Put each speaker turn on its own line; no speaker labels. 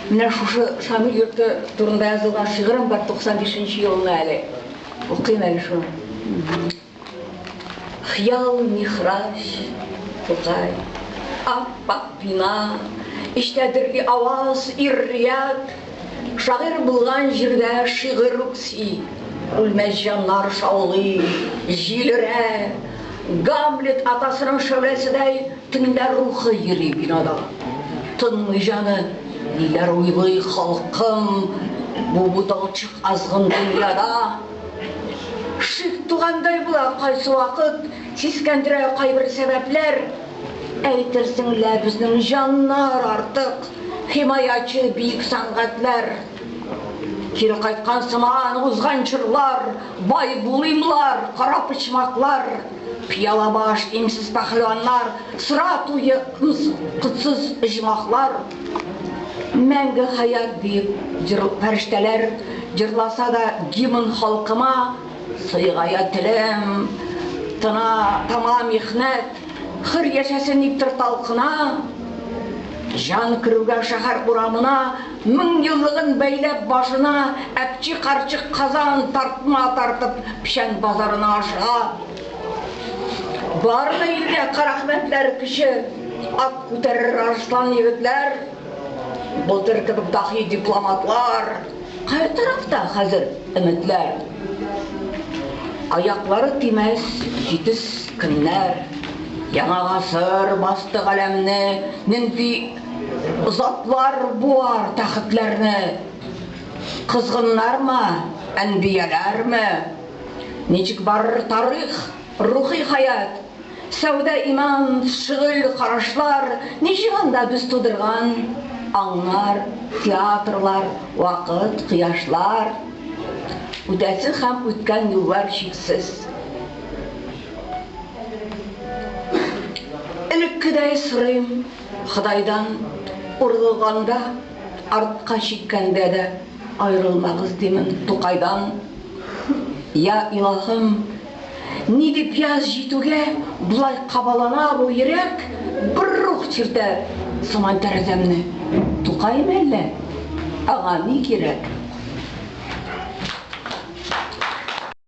Менә шушы Шамил йорты турында язылган шигырем бар 95-нче елны әле. Укыйм әле шуны. Хыял михрач, Тукай, аппак бина, иштәдер аваз, иррият, шагыйрь булган җирдә шигырь үкси, үлмәс җаннар шаулый, җилерә, Гамлет атасының шәүләседәй төнлә рухы йөри бинада. Тынмый җаны, ниләр уйлый халкым, бу буталчык азгын дөньяда. Шик тугандай була кайсы вакыт, сискәндерә кайбер сәбәпләр. Әйтерсең лә безнең җаннар артык, химаячы бик сәнгатьләр. Кире кайткан сыман узган чырлар, бай булыймлар, кара почмаклар. Пияла баш, имсіз пәхлуаннар, сыра туйы кытсыз ыжмаклар. Мәңгі хаят дип фәрештәләр җырласа да гимн халкыма, сыйгая телем, тына тамам михнәт, хыр яшәсен иптер талкына. Жан кірүгә шәһәр урамына, 1000 еллыгын бәйләп башына, әпчи карчык казан тартма тартып пишән базарына ашыга. Барлы илдә карахмәтләр кеше, ат күтәрер арыслан егетләр, былтыр кебек дахи дипломатлар. Кай тарафта хәзер өметләр? Аяклары тимәс җитез көннәр, яңа гасыр басты галәмне, нинди затлар буар тәхетләрне. Кызгыннармы, әнбияләрме? Ничек бар тарих, рухи хаят, сәүдә иман, шигыль карашлар, ничек анда без тудырган аңнар, театрлар, вакыт, кыяшлар. Үтәсе һәм үткән юллар шиксез. Элеккедәй сорыйм Худайдан, урылганда, артка чиккәндә дә аерылмагыз димен Тукайдан. Я илаһым, ни дип яз җитүгә булай кабалана бу йөрәк, бер рух чиртә сыман тәрәзәмне. Тукай мәллә, аңа ни кирәк?